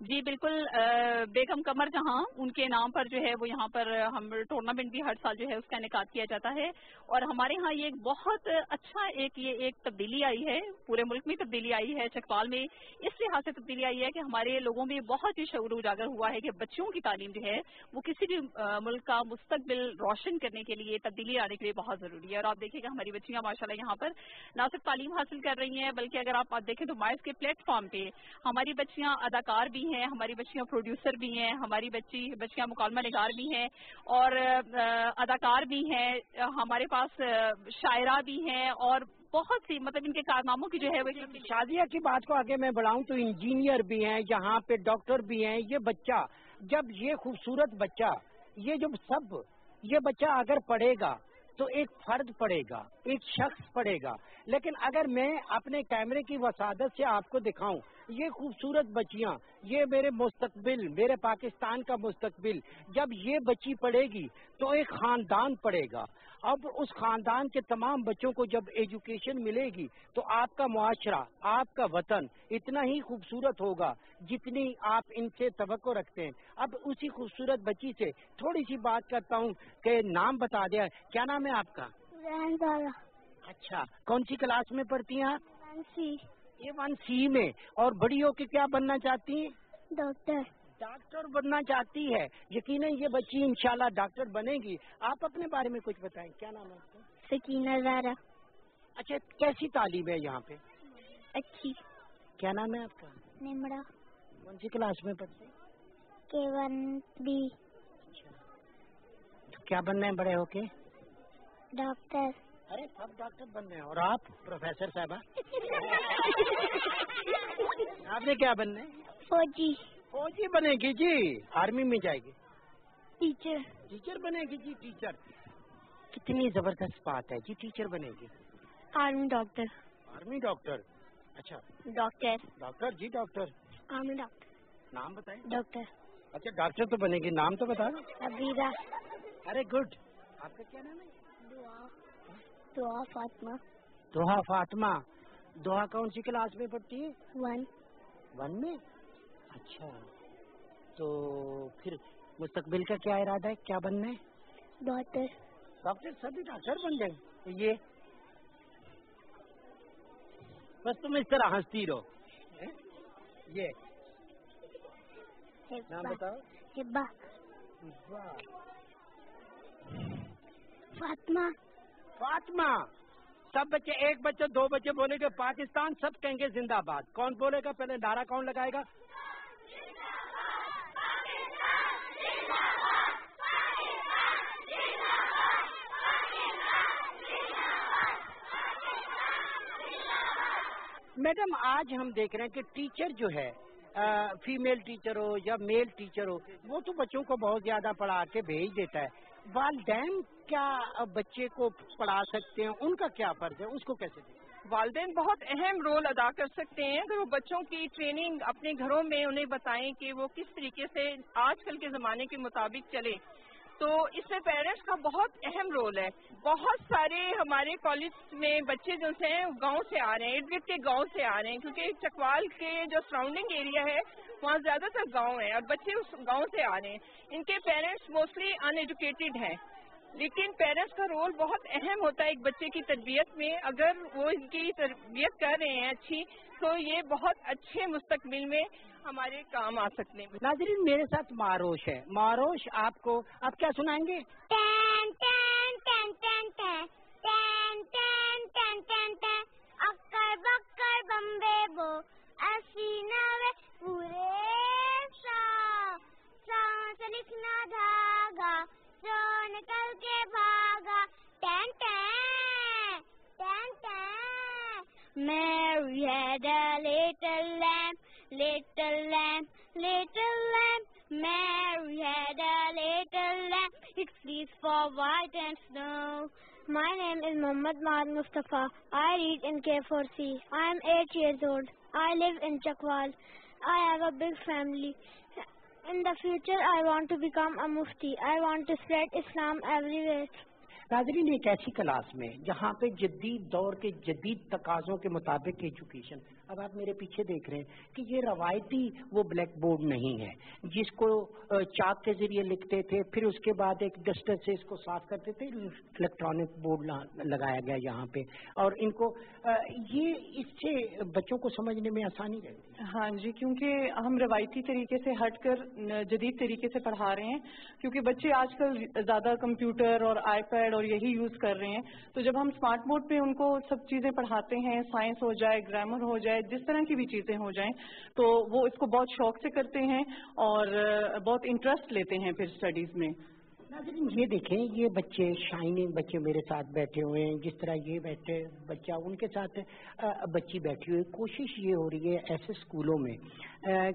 جی بالکل، بیگم قمر جہاں ان کے نام پر جو ہے وہ یہاں پر ہم ٹورنامنٹ بھی ہر سال جو ہے اس کا انعقاد کیا جاتا ہے، اور ہمارے ہاں یہ ایک بہت اچھا ایک تبدیلی آئی ہے، پورے ملک میں تبدیلی آئی ہے، چکوال میں اس لحاظ سے تبدیلی آئی ہے کہ ہمارے لوگوں میں بہت ہی شعور اجاگر ہوا ہے کہ بچوں کی تعلیم جو ہے وہ کسی بھی ملک کا مستقبل روشن کرنے کے لیے، تبدیلی آنے کے لیے بہت ضروری ہے۔ اور آپ دیکھیں کہ ہماری بچیاں ماشاءاللہ یہاں پر نہ صرف تعلیم حاصل کر رہی ہیں، بلکہ اگر آپ دیکھیں تو مائز کے پلیٹ فارم پہ ہماری بچیاں اداکار بھی ہیں، ہماری بچیاں پروڈیوسر بھی ہیں، ہماری بچیاں مکالمہ نگار بھی ہیں اور اداکار بھی ہیں، ہمارے پاس شاعرہ بھی ہیں، اور بہت سی مطلب ان کے کارناموں کی جو ہے وہ شادیہ کی بات کو آگے میں بڑھاؤں تو انجینئر بھی ہیں، یہاں پہ ڈاکٹر بھی ہیں۔ یہ بچہ جب یہ خوبصورت بچہ یہ بچہ اگر پڑھے گا تو ایک فرد پڑھے گا، ایک شخص پڑھے گا، لیکن اگر میں اپنے کیمرے کی وسادت سے آپ کو دکھاؤں یہ خوبصورت بچیاں، یہ میرے مستقبل، میرے پاکستان کا مستقبل، جب یہ بچی پڑھے گی تو ایک خاندان پڑھے گا۔ اب اس خاندان کے تمام بچوں کو جب ایجوکیشن ملے گی تو آپ کا معاشرہ، آپ کا وطن اتنا ہی خوبصورت ہوگا جتنی آپ ان سے توقع رکھتے ہیں۔ اب اسی خوبصورت بچی سے تھوڑی سی بات کرتا ہوں کہ نام بتا دیا، کیا نام ہے آپ کا؟ اچھا، کون سی کلاس میں پڑھتی ہیں آپ؟ A1C میں۔ اور بڑی ہو کے کیا بننا چاہتی ہیں؟ ڈاکٹر بننا چاہتی ہے۔ یقیناً یہ بچی انشاءاللہ ڈاکٹر بنے گی۔ آپ اپنے بارے میں کچھ بتائیں، کیا نام ہے آپ کا؟ سکینہ زہرا۔ اچھا، کیسی تعلیم ہے یہاں پہ؟ اچھی۔ کیا نام ہے آپ کا؟ نمرا۔ کون سی کلاس میں پڑھتے ہیں؟ K1B۔ کیا بننا ہے بڑے ہو کے؟ ڈاکٹر۔ ارے سب ڈاکٹر بن رہے ہیں، اور آپ پروفیسر صاحبہ؟ آپ نے کیا بننا ہے؟ فوجی۔ فوجی بنے گی جی، آرمی میں جائے گی؟ ٹیچر۔ ٹیچر بنے گی جی، ٹیچر۔ کتنی زبردست بات ہے جی، ٹیچر بنے گی۔ Army doctor. آرمی ڈاکٹر، اچھا ڈاکٹر۔ ڈاکٹر جی، ڈاکٹر۔ Army doctor. نام بتائیں۔ ڈاکٹر اچھا ڈاکٹر تو بنے گی، نام تو بتا۔ عبیدہ۔ ارے گڈ۔ آپ کا کیا نام ہے؟ دعا فاطمہ۔ دوحہ فاطمہ۔ دوحہ کون سی کلاس میں پڑھتی ہے؟ 1 میں۔ اچھا، تو پھر مستقبل کا کیا ارادہ ہے، کیا بننا ہے؟ ڈاکٹر۔ ڈاکٹر، سبھی ڈاکٹر بن جائیں تو یہ بس تم اس طرح ہنستی رہو۔ یہ نام بتاؤ۔ ہبہ۔ فاطمہ۔ فاطمہ۔ سب بچے، ایک بچے دو بچے بولے گے پاکستان، سب کہیں گے زندہ باد۔ کون بولے گا پہلے، نعرہ کون لگائے گا؟ میڈم، آج ہم دیکھ رہے ہیں کہ ٹیچر جو ہے، فیمیل ٹیچر ہو یا میل ٹیچر ہو، وہ تو بچوں کو بہت زیادہ پڑھا کے بھیج دیتا ہے۔ والدین کیا بچے کو پڑھا سکتے ہیں؟ ان کا کیا فرض ہے، اس کو کیسے دیں؟ والدین بہت اہم رول ادا کر سکتے ہیں اگر وہ بچوں کی ٹریننگ اپنے گھروں میں انہیں بتائیں کہ وہ کس طریقے سے آج کل کے زمانے کے مطابق چلے، تو اس میں پیرنٹس کا بہت اہم رول ہے۔ بہت سارے ہمارے کالج میں بچے جو ہیں گاؤں سے آ رہے ہیں، ارد گرد کے گاؤں سے آ رہے ہیں، کیونکہ چکوال کے جو سراؤنڈنگ ایریا ہے وہاں زیادہ تر گاؤں ہیں اور بچے اس گاؤں سے آ رہے ہیں۔ ان کے پیرنٹس موسٹلی ان ایجوکیٹڈ ہیں، لیکن پیرنٹس کا رول بہت اہم ہوتا ہے ایک بچے کی تربیت میں۔ اگر وہ ان کی تربیت کر رہے ہیں اچھی، تو یہ بہت اچھے مستقبل میں ہمارے کام آ سکتے ہیں۔ ناظرین، میرے ساتھ معروش ہے۔ معروش آپ کو آپ کیا سنائیں گے؟ ٹین ٹین ٹین ٹین ٹین ٹین ٹین ٹین ٹین ٹین اکر بکر بمبے بو ایسی نوے پورے ساؤں سے لکھنا دھاگا جو نکل کے بھاگا ٹین ٹین ٹین ٹین۔ Mary had a little lamb, little lamb, little lamb. Mary had a little lamb, its fleece for white and snow. My name is Muhammad Mahad Mustafa. I read in K4C. I am 8 years old. I live in Chakwal. I have a big family. In the future, I want to become a mufti. I want to spread Islam everywhere. ناظرین، ایک ایسی class میں جہاں پہ جدید دور کے جدید تقاضوں کے مطابق ایجوکیشن اب آپ میرے پیچھے دیکھ رہے ہیں کہ یہ روایتی وہ بلیک بورڈ نہیں ہے جس کو چاک کے ذریعے لکھتے تھے، پھر اس کے بعد ایک ڈسٹر سے اس کو صاف کرتے تھے. الیکٹرانک بورڈ لگایا گیا یہاں پہ، اور ان کو یہ اس سے بچوں کو سمجھنے میں آسانی رہتی ہے. ہاں جی، کیونکہ ہم روایتی طریقے سے ہٹ کر جدید طریقے سے پڑھا رہے ہیں، کیونکہ بچے آج کل زیادہ کمپیوٹر اور آئی پیڈ اور یہی یوز کر رہے ہیں. تو جب ہم اسمارٹ بورڈ پہ ان کو سب چیزیں پڑھاتے ہیں، سائنس ہو جائے، گرامر ہو جائے، جس طرح کی بھی چیزیں ہو جائیں، تو وہ اس کو بہت شوق سے کرتے ہیں اور بہت انٹرسٹ لیتے ہیں پھر اسٹڈیز میں. ناظرین یہ دیکھیں، یہ بچے شائننگ بچے میرے ساتھ بیٹھے ہوئے ہیں، جس طرح یہ بیٹھے بچہ ان کے ساتھ بچی بیٹھی ہوئی. کوشش یہ ہو رہی ہے ایسے اسکولوں میں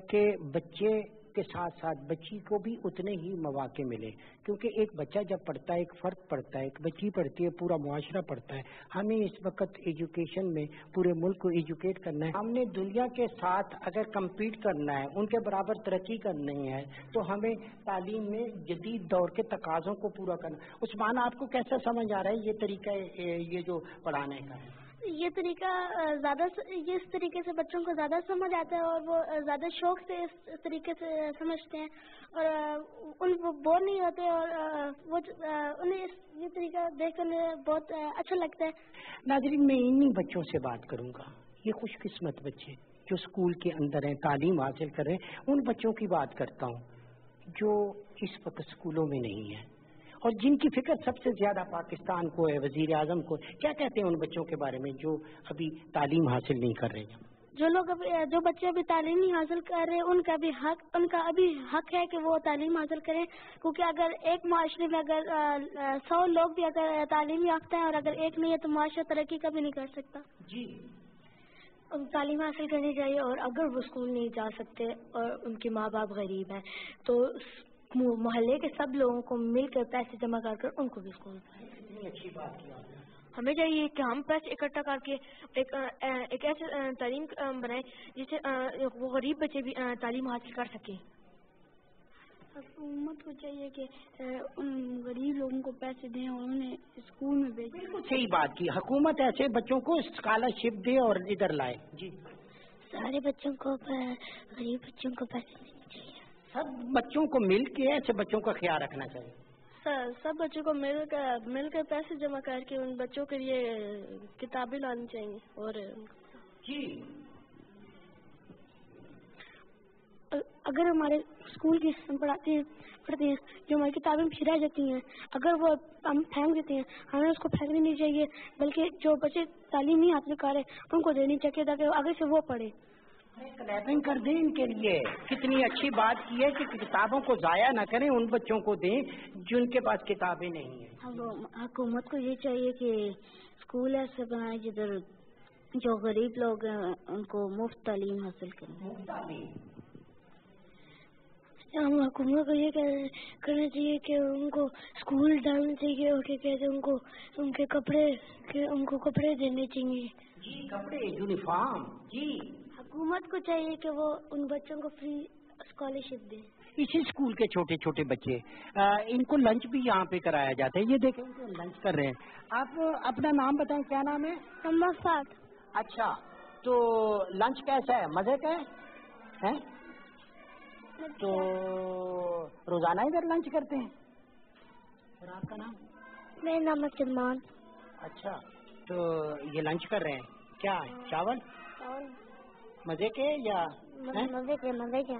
کہ بچے کے ساتھ ساتھ بچی کو بھی اتنے ہی مواقع ملے، کیونکہ ایک بچہ جب پڑھتا ہے، ایک فرد پڑھتا ہے، ایک بچی پڑھتی ہے، پورا معاشرہ پڑھتا ہے. ہمیں اس وقت ایجوکیشن میں پورے ملک کو ایجوکیٹ کرنا ہے. ہم نے دنیا کے ساتھ اگر کمپیٹ کرنا ہے، ان کے برابر ترقی کرنی ہے، تو ہمیں تعلیم میں جدید دور کے تقاضوں کو پورا کرنا. عثمان، آپ کو کیسا سمجھ آ رہا ہے یہ طریقہ، یہ جو پڑھانے کا ہے؟ یہ طریقہ اس طریقے سے بچوں کو زیادہ سمجھ آتا ہے اور وہ زیادہ شوق سے اس طریقے سے سمجھتے ہیں، اور وہ بور نہیں ہوتے، اور انہیں یہ طریقہ دیکھ کر بہت اچھا لگتا ہے. ناظرین میں انہی بچوں سے بات کروں گا، یہ خوش قسمت بچے جو اسکول کے اندر ہیں، تعلیم حاصل کر رہے ہیں. ان بچوں کی بات کرتا ہوں جو اس وقت اسکولوں میں نہیں ہیں اور جن کی فکر سب سے زیادہ پاکستان کو ہے، وزیر اعظم کو. کیا کہتے ہیں ان بچوں کے بارے میں جو ابھی تعلیم حاصل نہیں کر رہے ہیں؟ جو بچے ابھی تعلیم نہیں حاصل کر رہے، ان کا ابھی حق ہے کہ وہ تعلیم حاصل کریں، کیونکہ اگر ایک معاشرے میں اگر 100 لوگ بھی اگر تعلیم یافتہ ہیں اور اگر ایک نہیں ہے تو معاشرہ ترقی کبھی نہیں کر سکتا. جی، تعلیم حاصل کرنی چاہیے، اور اگر وہ اسکول نہیں جا سکتے اور ان کے ماں باپ غریب ہیں تو محلے کے سب لوگوں کو مل کر پیسے جمع کر ان کو بھی اسکول پڑھائیں. اتنی اچھی بات کی آپ نے. ہمیں چاہیے کہ ہم پیسے اکٹھا کر کے ایک ایسے تعلیم بنائیں جس سے وہ غریب بچے بھی تعلیم حاصل کر سکیں. حکومت کو چاہیے کہ ان غریب لوگوں کو پیسے دیں اور انہیں اسکول میں بھیجیں. بالکل صحیح بات کی. حکومت ایسے بچوں کو اسکالرشپ دے اور ادھر لائے. جی، سارے بچوں کو غریب بچوں کو پیسے دینے چاہیے. سب بچوں کو مل کے ایسے بچوں کا خیال رکھنا چاہیے. سب بچوں کو مل کر پیسے جمع کر کے ان بچوں کے لیے کتابیں لانی چاہیے. اور جی، اگر ہمارے اسکول کی پڑھتے ہیں جو ہماری کتابیں پیچھے رہ جاتی ہیں، اگر وہ ہم پھینک دیتے ہیں، ہمیں اس کو پھینکنی نہیں چاہیے، بلکہ جو بچے تعلیم نہیں حاصل کر رہے ان کو دینی چاہیے تاکہ آگے سے وہ پڑھے. کلیپنگ کر دیں ان کے لیے. کتنی اچھی بات کی ہے کہ کتابوں کو ضائع نہ کریں، ان بچوں کو دیں جن کے پاس کتابیں نہیں ہیں. حکومت کو یہ چاہیے کہ اسکول ایسے بنائے جدھر جو غریب لوگ ہیں ان کو مفت تعلیم حاصل کریں. مفت تعلیم. ہم حکومت کو یہ کرنا چاہیے کہ ان کو اسکول ڈالنا چاہیے اور کیا کہتے ہیں ان کو کپڑے دینے چاہیے. جی، کپڑے، یونیفارم. جی، حکومت کو چاہیے کہ وہ ان بچوں کو فری اسکالرشپ دیں. اسی اسکول کے چھوٹے چھوٹے بچے، ان کو لنچ بھی یہاں پہ کرایا جاتا ہے. یہ دیکھیں کہ لنچ کر رہے ہیں. آپ اپنا نام بتائیں، کیا نام ہے؟ نمبر 7. اچھا، تو لنچ کیسا ہے؟ مزے کا ہے؟ تو روزانہ ادھر لنچ کرتے ہیں؟ اور آپ کا نام؟ میرا نام ہے سلمان. اچھا، تو یہ لنچ کر رہے ہیں کیا؟ چاول مزے کے یا مزے کے.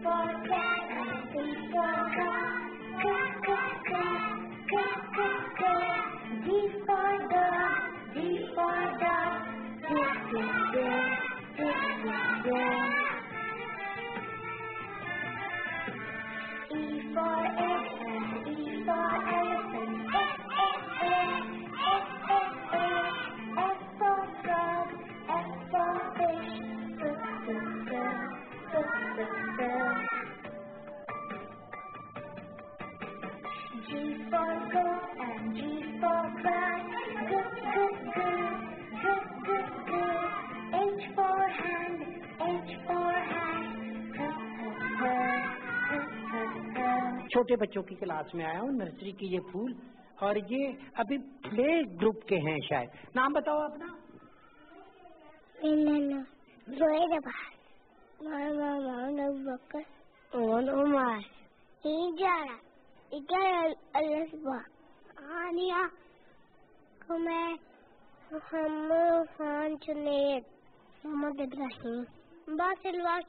for cat, and C for cat. چھوٹے بچوں کی کلاس میں آیا ہوں, نرسری کی یہ پھول, اور یہ ابھی پلے گروپ کے ہیں شاید. نام بتاؤ اپنا.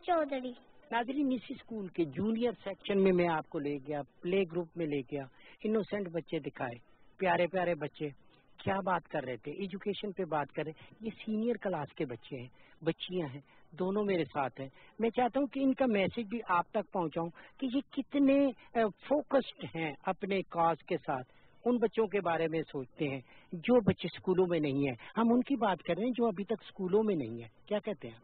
چودھری. ناظرین, اسی اسکول کے جونیئر سیکشن میں آپ کو لے گیا, پلے گروپ میں لے گیا, انوسینٹ بچے دکھائے, پیارے پیارے بچے کیا بات کر رہے تھے, ایجوکیشن پہ بات کر رہے. یہ سینئر کلاس کے بچے ہیں, بچیاں ہیں, دونوں میرے ساتھ ہیں. میں چاہتا ہوں کہ ان کا میسج بھی آپ تک پہنچاؤں کہ یہ کتنے فوکسڈ ہیں اپنے کاز کے ساتھ. ان بچوں کے بارے میں سوچتے ہیں جو بچے اسکولوں میں نہیں ہیں. ہم ان کی بات کر رہے ہیں جو ابھی تک اسکولوں میں نہیں ہیں. کیا کہتے ہیں؟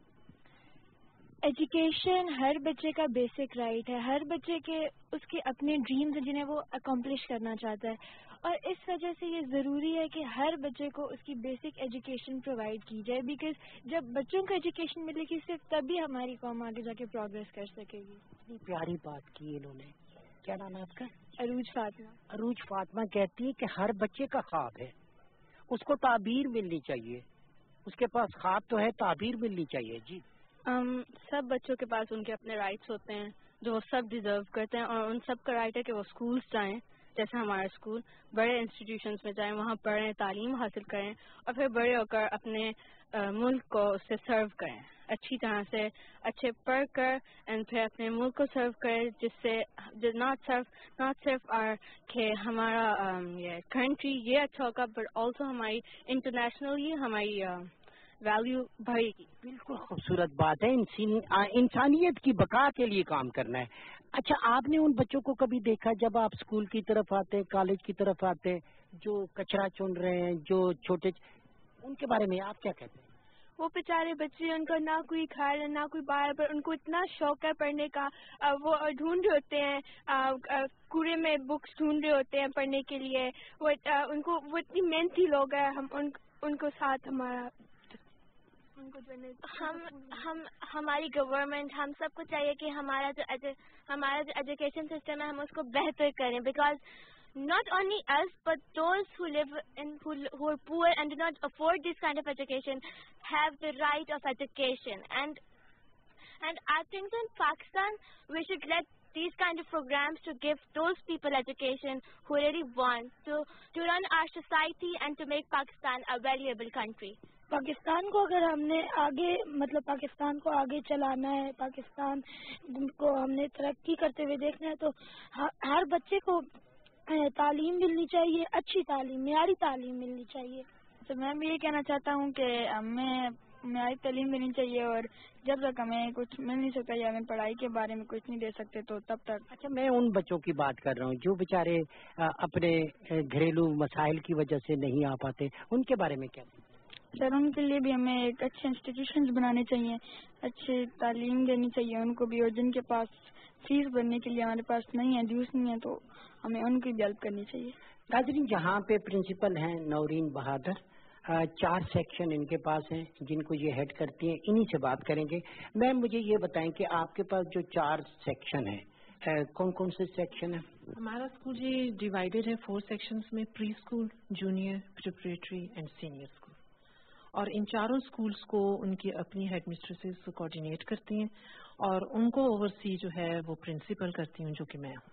ایجوکیشن ہر بچے کا بیسک رائٹ ہے. ہر بچے کے اس کے اپنے ڈریمز ہیں جنہیں وہ اکمپلش کرنا چاہتا ہے, اور اس وجہ سے یہ ضروری ہے کہ ہر بچے کو اس کی بیسک ایجوکیشن پرووائڈ کی جائے, بیکاز جب بچوں کو ایجوکیشن ملے گی صرف تبھی ہماری قوم آگے جا کے پروگریس کر سکے گی. اتنی پیاری بات کی انہوں نے. کیا نام ہے آپ کا؟ عروج فاطمہ. عروج فاطمہ کہتی ہے کہ ہر بچے کا خواب ہے, اس کو تعبیر ملنی چاہیے. اس کے پاس خواب تو ہے, تعبیر ملنی چاہیے. جی, سب بچوں کے پاس ان کے اپنے رائٹس ہوتے ہیں جو وہ سب ڈیزرو کرتے ہیں, اور ان سب کا رائٹ ہے کہ وہ اسکولس جائیں, جیسے ہمارا اسکول, بڑے انسٹیٹیوشنس میں جائیں, وہاں پڑھیں, تعلیم حاصل کریں, اور پھر بڑے ہو کر اپنے ملک کو اس سے سرو کریں اچھی طرح سے, اچھے پڑھ کر, اینڈ پھر اپنے ملک کو سرو کریں, جس سے ناٹ صرف کہ ہمارا یہ کنٹری یہ اچھا ہوگا, بٹ آلسو ہماری انٹرنیشنلی ہماری ویلیو بڑھے گی. بالکل خوبصورت بات ہے. انسانیت کی بقا کے لیے کام کرنا ہے. اچھا, آپ نے ان بچوں کو کبھی دیکھا جب آپ اسکول کی طرف آتے, کالج کی طرف آتے, جو کچرا چن رہے ہیں, جو چھوٹے, ان کے بارے میں آپ کیا کہتے ہیں؟ وہ بیچارے بچے, ان کا نہ کوئی خیال ہے نہ کوئی بات, پر ان کو اتنا شوق ہے پڑھنے کا, وہ ڈھونڈ رہے ہوتے ہیں, کوڑے میں بکس ڈھونڈ رہے ہوتے ہیں پڑھنے کے لیے. وہ اتنی محنتی لوگ ہیں. ہم ان کو ساتھ ہماری گورنمنٹ, ہم سب کو چاہیے کہ ہمارا جو ایجوکیشن سسٹم ہے ہم اس کو بہتر کریں, because not only us but those who live who are poor and do not afford this kind of education have the right of education, and I think in Pakistan we should let these kind of programs to give those people education who really want to run our society and to make Pakistan a valuable country. Pakistan کو اگر ہم نے آگے پاکستان کو آگے چلانا ہے, پاکستان کو ہم نے ترقی کرتے ہوئے دیکھنا ہے, تو ہر بچے کو تعلیم ملنی چاہیے, اچھی تعلیم, معیاری تعلیم ملنی چاہیے. تو میں بھی یہ کہنا چاہتا ہوں کہ ہمیں معیاری تعلیم ملنی چاہیے, اور جب تک ہمیں کچھ مل نہیں سکتا یا ہمیں پڑھائی کے بارے میں کچھ نہیں دے سکتے تو تب تک. اچھا, میں ان بچوں کی بات کر رہا ہوں جو بیچارے اپنے گھریلو مسائل کی وجہ سے نہیں آ پاتے, ان کے بارے میں کیا؟ سر, ان کے لیے بھی ہمیں ایک اچھے انسٹیٹیوشنز بنانے چاہیے, اچھی تعلیم دینی چاہیے ان کو بھی, اور جن کے پاس فیس بھرنے کے لیے ہمارے پاس نہیں ہے, ڈیوز نہیں ہے, تو ہمیں ان کی بھی ہیلپ کرنی چاہیے. ناظرین, جہاں پہ پرنسپل ہیں نورین بہادر, 4 سیکشن ان کے پاس ہیں جن کو یہ ہیڈ کرتی ہیں, انہی سے بات کریں گے. میم, مجھے یہ بتائیں کہ آپ کے پاس جو 4 سیکشن ہیں, کون کون سے سیکشن ہیں؟ ہمارا اسکول جی ڈیوائڈیڈ ہے 4 سیکشنز میں, pre school, junior, preparatory and senior school, اور ان چاروں اسکولس کو ان کی اپنی ہیڈ مسٹریسز کوآرڈینیٹ کرتی ہیں, اور ان کو اوورسی جو ہے وہ پرنسپل کرتی ہوں, جو کہ میں ہوں.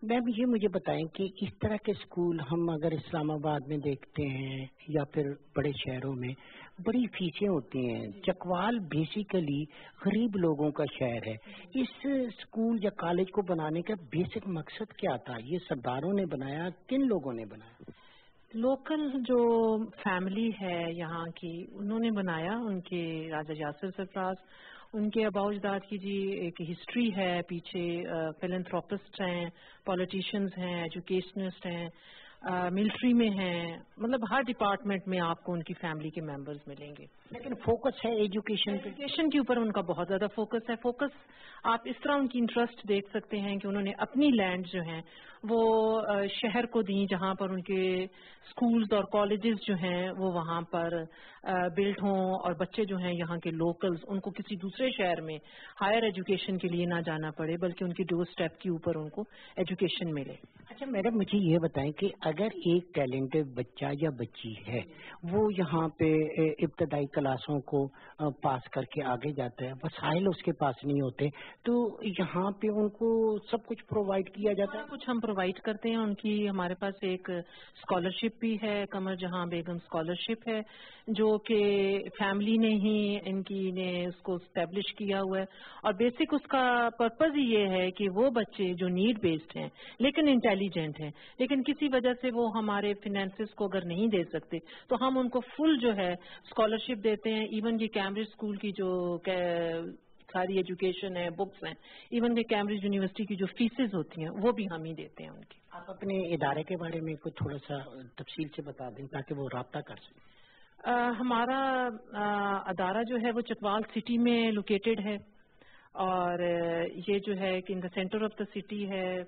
میم, یہ مجھے بتائیں کہ اس طرح کے اسکول ہم اگر اسلام آباد میں دیکھتے ہیں یا پھر بڑے شہروں میں, بڑی فیسیں ہوتی ہیں. چکوال بیسیکلی غریب لوگوں کا شہر ہے. اس اسکول یا کالج کو بنانے کا بیسک مقصد کیا تھا؟ یہ سرداروں نے بنایا, کن لوگوں نے بنایا؟ لوکل جو فیملی ہے یہاں کی, انہوں نے بنایا. ان کے راجہ یاسر سرفراز, ان کے آباء و اجداد کی جی ایک ہسٹری ہے پیچھے, فلنتھروپسٹ ہیں, پولیٹیشینز ہیں, ایجوکیشنسٹ ہیں, ملٹری میں ہیں، مطلب ہر ڈپارٹمنٹ میں آپ کو ان کی فیملی کے ممبرز ملیں گے. لیکن فوکس ہے ایجوکیشن پہ. ایجوکیشن کے اوپر ان کا بہت زیادہ فوکس ہے. فوکس آپ اس طرح ان کی انٹرسٹ دیکھ سکتے ہیں کہ انہوں نے اپنی لینڈ جو ہیں وہ شہر کو دیں جہاں پر ان کے اسکولز اور کالجز جو ہیں وہ وہاں پر بلڈ ہوں، اور بچے جو ہیں یہاں کے لوکلز ان کو کسی دوسرے شہر میں ہائر ایجوکیشن کے لیے نہ جانا پڑے، بلکہ ان کی ڈور اسٹیپ کے اوپر ان کو ایجوکیشن ملے. اچھا میڈم، مجھے یہ بتائیں کہ اگر ایک ٹیلنٹڈ بچہ یا بچی ہے، وہ یہاں پہ ابتدائی کلاسوں کو پاس کر کے آگے جاتا ہے، وسائل اس کے پاس نہیں ہوتے، تو یہاں پہ ان کو سب کچھ پرووائڈ کیا جاتا ہے؟ کچھ ہم پرووائڈ کرتے ہیں. ان کی ہمارے پاس ایک اسکالرشپ بھی ہے، قمر جہاں بیگم اسکالرشپ ہے، جو کہ فیملی نے ہی ان کی نے اس کو اسٹیبلش کیا ہوا ہے. اور بیسک اس کا پرپز یہ ہے کہ وہ بچے جو نیڈ بیسڈ ہیں لیکن انٹیلیجنٹ ہیں، لیکن کسی وجہ سے وہ ہمارے فائنینسز کو اگر نہیں دے سکتے تو ہم ان کو فل جو ہے اسکالرشپ دیتے ہیں. ایون یہ کیمبرج اسکول کی جو ساری ایجوکیشن ہے، بکس ہیں، ایون کہ کیمبرج یونیورسٹی کی جو فیسز ہوتی ہیں وہ بھی ہم ہی دیتے ہیں ان کی. آپ اپنے ادارے کے بارے میں کچھ تھوڑا سا تفصیل سے بتا دیں تاکہ وہ رابطہ کر سکیں. ہمارا ادارہ جو ہے وہ چکوال سٹی میں لوکیٹڈ ہے، اور یہ جو ہے کہ ان دا سینٹر آف دا سٹی ہے.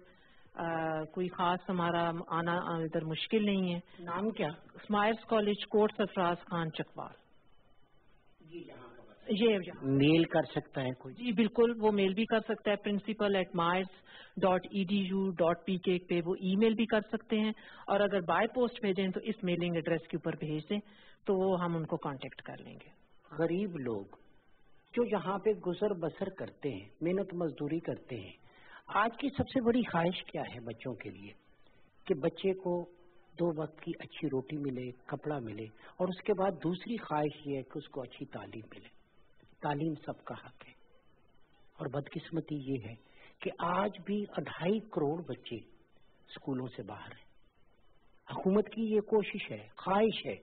کوئی خاص ہمارا آنا ادھر مشکل نہیں ہے. نام کیا؟ اسمائرز کالج، کوٹ سرفراز خان، چکوال. یہ میل کر سکتا ہے کوئی؟ جی بالکل، وہ میل بھی کر سکتا ہے. principal@myers.edu.pk پہ وہ ای میل بھی کر سکتے ہیں، اور اگر بائی پوسٹ بھیجیں تو اس میلنگ ایڈریس کے اوپر بھیج دیں تو ہم ان کو کانٹیکٹ کر لیں گے. غریب لوگ جو یہاں پہ گزر بسر کرتے ہیں، محنت مزدوری کرتے ہیں، آج کی سب سے بڑی خواہش کیا ہے بچوں کے لیے؟ کہ بچے کو 2 وقت کی اچھی روٹی ملے، کپڑا ملے، اور اس کے بعد دوسری خواہش یہ ہے کہ اس کو اچھی تعلیم ملے. تعلیم سب کا حق ہے، اور بدقسمتی یہ ہے کہ آج بھی 2.5 کروڑ بچے اسکولوں سے باہر ہیں. حکومت کی یہ کوشش ہے، خواہش ہے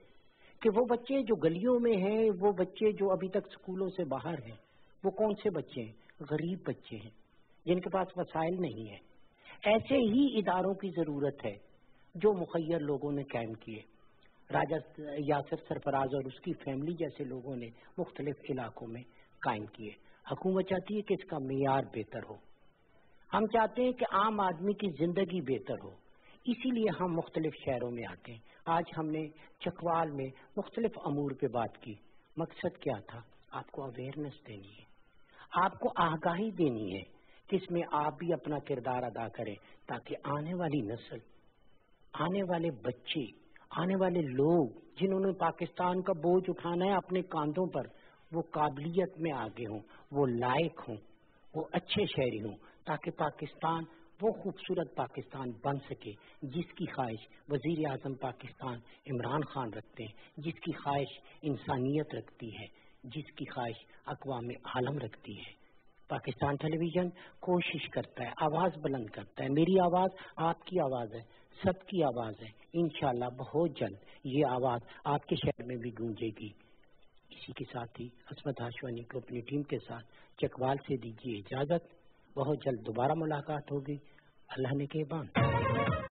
کہ وہ بچے جو گلیوں میں ہیں، وہ بچے جو ابھی تک اسکولوں سے باہر ہیں، وہ کون سے بچے ہیں؟ غریب بچے ہیں جن کے پاس وسائل نہیں ہے. ایسے ہی اداروں کی ضرورت ہے جو مخیر لوگوں نے قائم کیے. راجہ یاسر سرفراز اور اس کی فیملی جیسے لوگوں نے مختلف علاقوں میں قائم کیے. حکومت چاہتی ہے کہ اس کا معیار بہتر ہو. ہم چاہتے ہیں کہ عام آدمی کی زندگی بہتر ہو، اسی لیے ہم مختلف شہروں میں آتے ہیں. آج ہم نے چکوال میں مختلف امور پہ بات کی. مقصد کیا تھا؟ آپ کو اویئرنیس دینی ہے، آپ کو آگاہی دینی ہے کہ اس میں آپ بھی اپنا کردار ادا کریں، تاکہ آنے والی نسل، آنے والے بچے، آنے والے لوگ جنہوں نے پاکستان کا بوجھ اٹھانا ہے اپنے کاندھوں پر، وہ قابلیت میں آگے ہوں، وہ لائق ہوں، وہ اچھے شہری ہوں، تاکہ پاکستان وہ خوبصورت پاکستان بن سکے جس کی خواہش وزیر اعظم پاکستان عمران خان رکھتے ہیں، جس کی خواہش انسانیت رکھتی ہے، جس کی خواہش اقوام عالم رکھتی ہے. پاکستان ٹیلی ویژن کوشش کرتا ہے، آواز بلند کرتا ہے. میری آواز آپ کی آواز ہے، سب کی آواز ہے. انشاءاللہ بہت جلد یہ آواز آپ کے شہر میں بھی گونجے گی. اسی کے ساتھ ہی عصمت ہاشوانی کو اپنی ٹیم کے ساتھ چکوال سے دیجیے اجازت. بہت جلد دوبارہ ملاقات ہوگی. اللہ نے کے بان.